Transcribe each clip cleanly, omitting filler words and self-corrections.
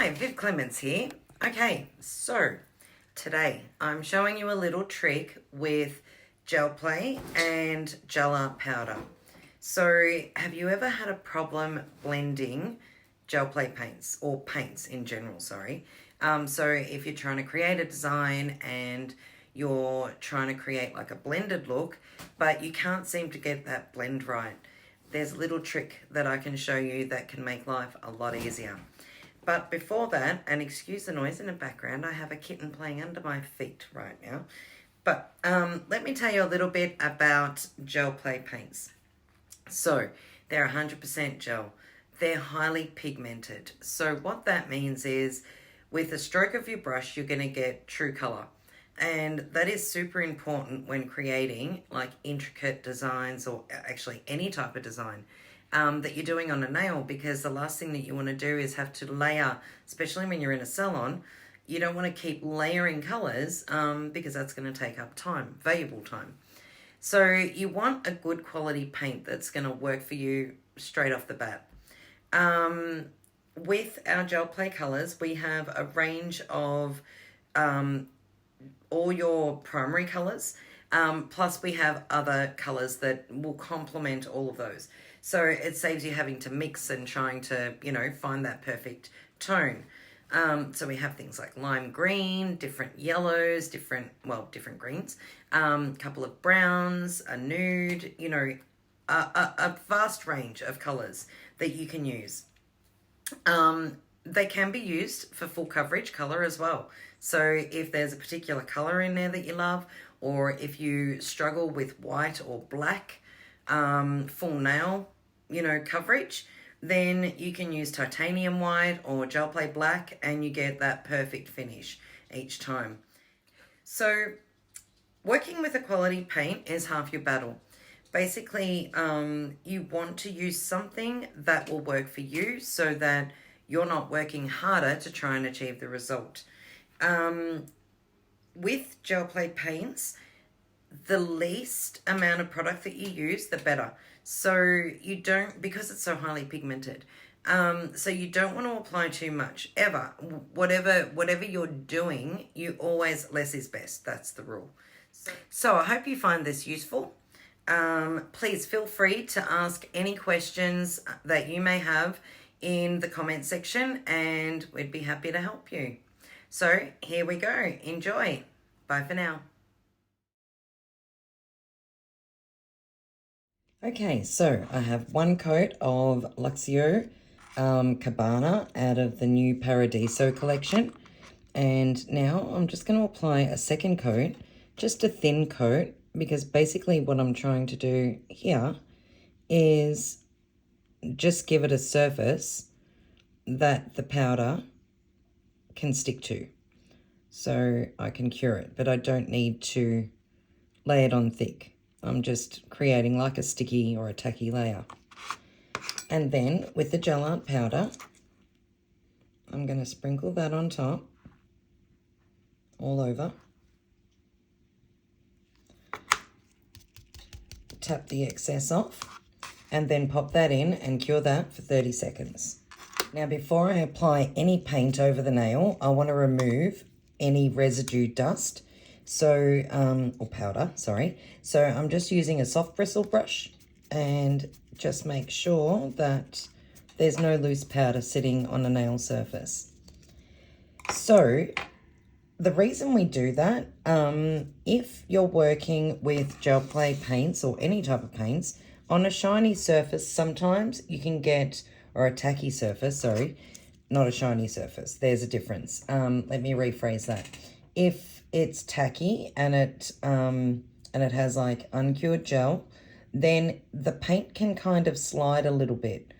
Hi, Viv Clements here. Okay, so today I'm showing you a little trick with gel play and gel art powder. So have you ever had a problem blending gel play paints or paints in general, sorry. So if you're trying to create a design and you're trying to create like a blended look, but you can't seem to get that blend right, there's a little trick that I can show you that can make life a lot easier. But before that, and excuse the noise in the background, I have a kitten playing under my feet right now. But let me tell you a little bit about gel play paints. So they're 100% gel. They're highly pigmented. So what that means is with a stroke of your brush, you're going to get true color. And that is super important when creating like intricate designs or actually any type of design that you're doing on a nail, because the last thing that you want to do is have to layer, especially when you're in a salon. You don't want to keep layering colors because that's going to take up time, valuable time. So you want a good quality paint that's going to work for you straight off the bat. With our gel play colors, we have a range of all your primary colors, plus we have other colors that will complement all of those. So it saves you having to mix and trying to, find that perfect tone. So we have things like lime green, different yellows, different greens, couple of browns, a nude, a vast range of colors that you can use. They can be used for full coverage color as well. So if there's a particular color in there that you love, or if you struggle with white or black, full nail, coverage, then you can use titanium white or gel play black and you get that perfect finish each time. So working with a quality paint is half your battle. Basically, you want to use something that will work for you so that you're not working harder to try and achieve the result. With gel play paints, the least amount of product that you use, the better. So you don't, because it's so highly pigmented, so you don't want to apply too much ever. Whatever you're doing, you always, less is best. That's the rule. So I hope you find this useful. Please feel free to ask any questions that you may have in the comment section and we'd be happy to help you. So here we go. Enjoy. Bye for now. Okay, so I have one coat of Luxio Cabana out of the new Paradiso collection. And now I'm just going to apply a second coat, just a thin coat, because basically what I'm trying to do here is just give it a surface that the powder can stick to. So I can cure it, but I don't need to lay it on thick. I'm just creating like a sticky or a tacky layer. And then with the gel art powder, I'm going to sprinkle that on top, all over. Tap the excess off and then pop that in and cure that for 30 seconds. Now before I apply any paint over the nail, I want to remove any residue dust. So, or powder, sorry. So I'm just using a soft bristle brush and just make sure that there's no loose powder sitting on a nail surface. So the reason we do that, if you're working with gel play paints or any type of paints, on a shiny surface, sometimes you can get, or a tacky surface, sorry, not a shiny surface. There's a difference. Let me rephrase that. If it's tacky and it has like uncured gel, then the paint can kind of slide a little bit.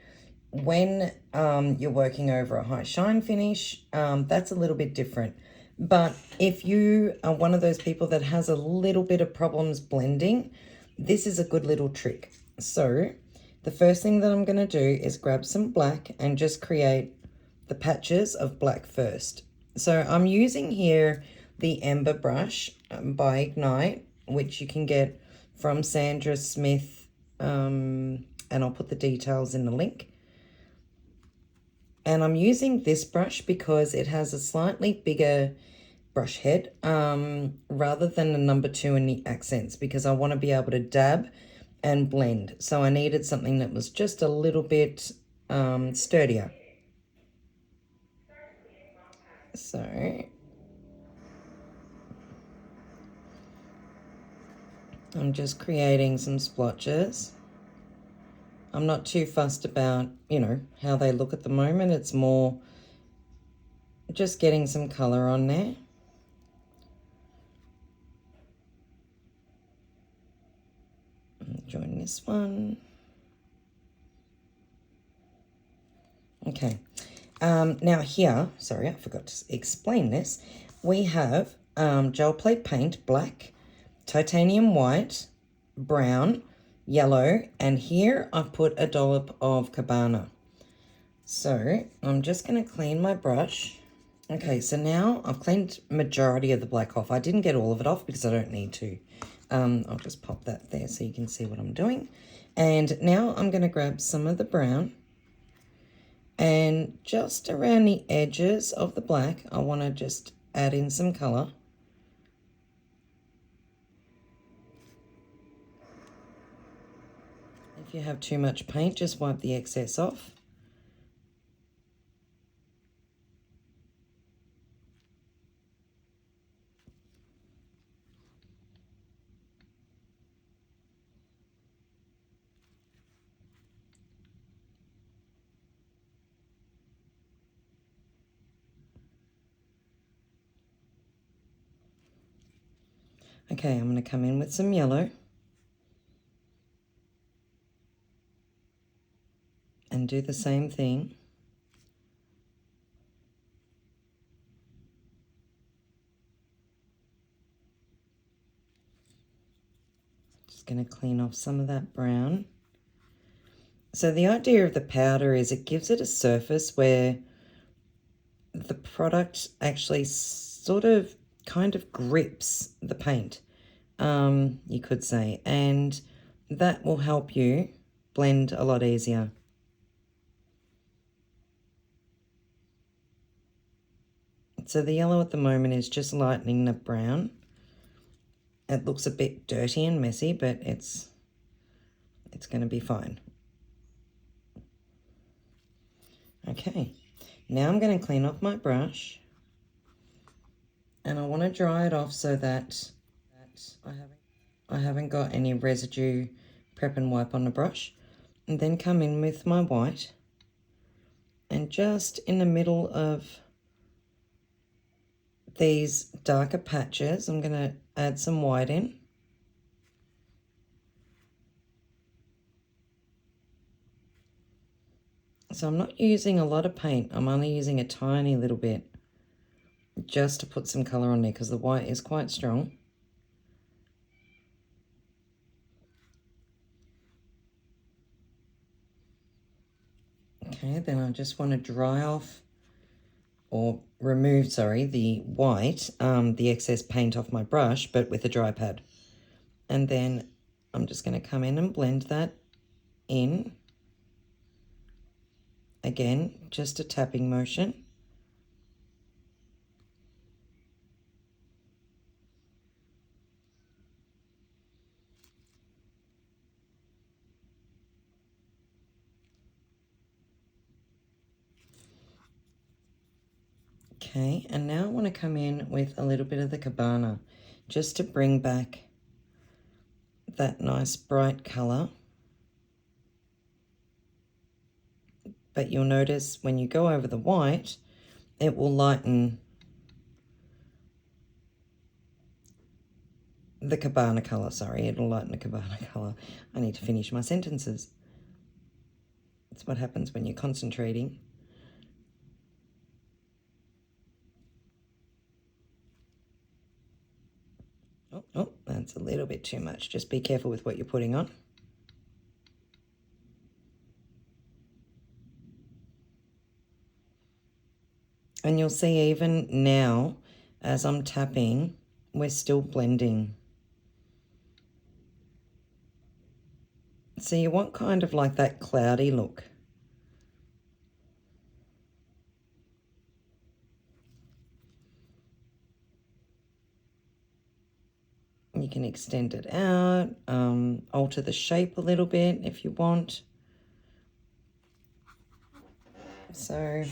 When you're working over a high shine finish, that's a little bit different. But if you are one of those people that has a little bit of problems blending, this is a good little trick. So the first thing that I'm going to do is grab some black and just create the patches of black first. So I'm using here the Ember brush by Ignite, which you can get from Sandra Smith, and I'll put the details in the link. And I'm using this brush because it has a slightly bigger brush head rather than the number 2 in the accents, because I want to be able to dab and blend. So I needed something that was just a little bit sturdier. So I'm just creating some splotches. I'm not too fussed about, you know, how they look at the moment. It's more just getting some colour on there. Join this one. Okay. Now here, sorry, I forgot to explain this. We have gel plate paint, black, titanium white, brown, yellow, and here I've put a dollop of Cabana. So I'm just going to clean my brush. Okay, so now I've cleaned majority of the black off. I didn't get all of it off because I don't need to. I'll just pop that there so you can see what I'm doing. And now I'm going to grab some of the brown, and just around the edges of the black, I want to just add in some colour. If you have too much paint, just wipe the excess off. Okay, I'm going to come in with some yellow and do the same thing. Just going to clean off some of that brown. So the idea of the powder is it gives it a surface where the product actually sort of kind of grips the paint, you could say, and that will help you blend a lot easier. So the yellow at the moment is just lightening the brown. It looks a bit dirty and messy, but it's going to be fine. Okay, now I'm going to clean off my brush, and I want to dry it off so that I haven't got any residue prep and wipe on the brush. And then come in with my white, and just in the middle of these darker patches, I'm going to add some white in. So I'm not using a lot of paint. I'm only using a tiny little bit just to put some colour on there because the white is quite strong. Okay, then I just want to dry off or remove, sorry, the white, the excess paint off my brush, but with a dry pad. And then I'm just going to come in and blend that in. Again, just a tapping motion. Okay, and now I want to come in with a little bit of the Cabana just to bring back that nice bright colour. But you'll notice when you go over the white, it will lighten the Cabana colour. Sorry, it'll lighten the Cabana colour. I need to finish my sentences. That's what happens when you're concentrating. Oh, that's a little bit too much. Just be careful with what you're putting on. And you'll see even now, as I'm tapping, we're still blending. So you want kind of like that cloudy look. You can extend it out, alter the shape a little bit if you want. So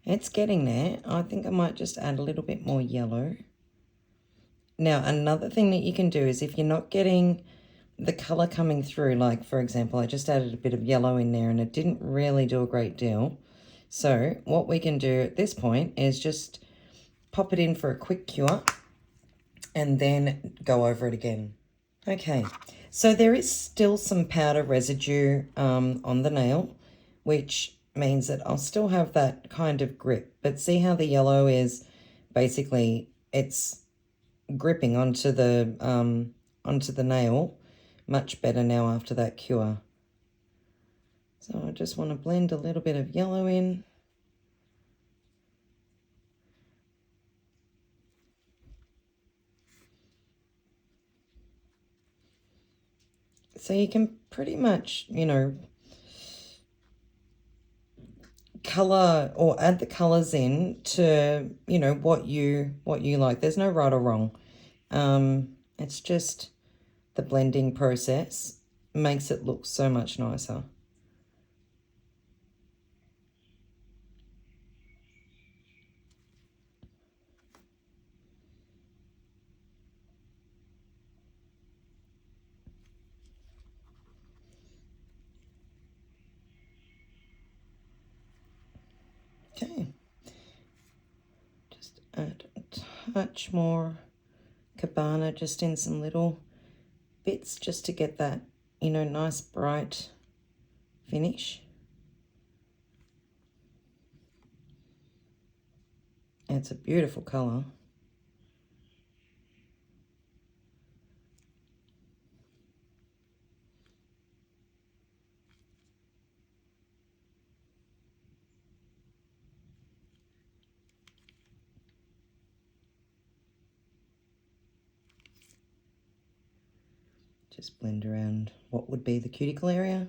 it's getting there. I think I might just add a little bit more yellow. Now, another thing that you can do is if you're not getting the color coming through, like for example, I just added a bit of yellow in there and it didn't really do a great deal. So what we can do at this point is just pop it in for a quick cure and then go over it again. Okay, so there is still some powder residue on the nail, which means that I'll still have that kind of grip. But see how the yellow is basically, it's gripping onto the nail much better now after that cure. So I just want to blend a little bit of yellow in. So you can pretty much, you know, color or add the colors in to, you know, what you like. There's no right or wrong. It's just the blending process makes it look so much nicer. Okay, just add a touch more Cabana just in some little bits just to get that, you know, nice bright finish. It's a beautiful color. Just blend around what would be the cuticle area.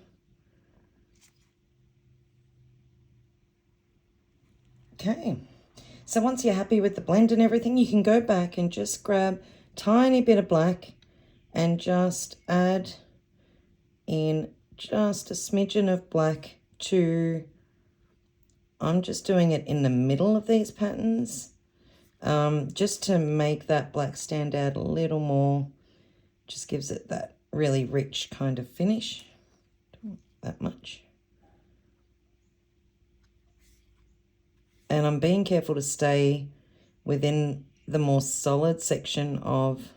Okay, so once you're happy with the blend and everything, you can go back and just grab a tiny bit of black and just add in just a smidgen of black to, I'm just doing it in the middle of these patterns, just to make that black stand out a little more. Just gives it that really rich kind of finish. Don't want that much. And I'm being careful to stay within the more solid section of,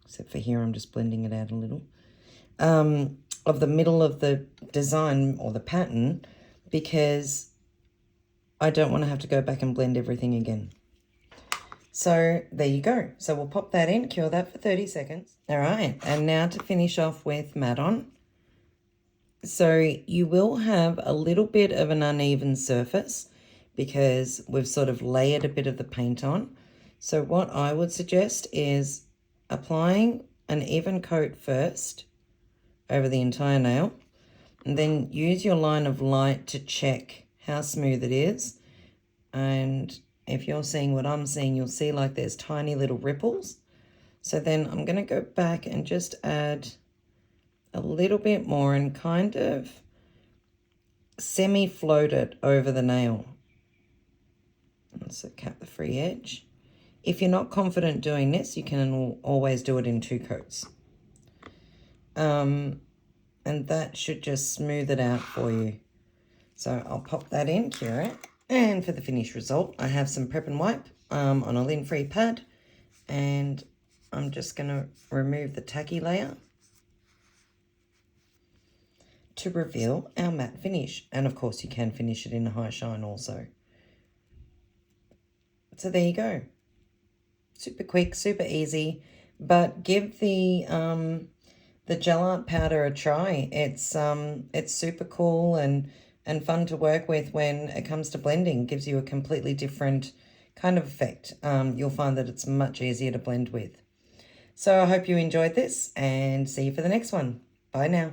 except for here I'm just blending it out a little, of the middle of the design or the pattern, because I don't want to have to go back and blend everything again. So there you go. So we'll pop that in, cure that for 30 seconds. All right, and now to finish off with matte on. So you will have a little bit of an uneven surface because we've sort of layered a bit of the paint on. So what I would suggest is applying an even coat first over the entire nail, and then use your line of light to check how smooth it is. And if you're seeing what I'm seeing, you'll see like there's tiny little ripples. So then I'm going to go back and just add a little bit more and kind of semi-float it over the nail. So cap the free edge. If you're not confident doing this, you can always do it in 2 coats. And that should just smooth it out for you. So I'll pop that in, cure it. And for the finished result, I have some Prep and Wipe on a lint-free pad. And I'm just going to remove the tacky layer to reveal our matte finish. And of course, you can finish it in a high shine also. So there you go. Super quick, super easy, but give the gel art powder a try. It's super cool and fun to work with when it comes to blending. Gives you a completely different kind of effect. You'll find that it's much easier to blend with. So I hope you enjoyed this and see you for the next one. Bye now.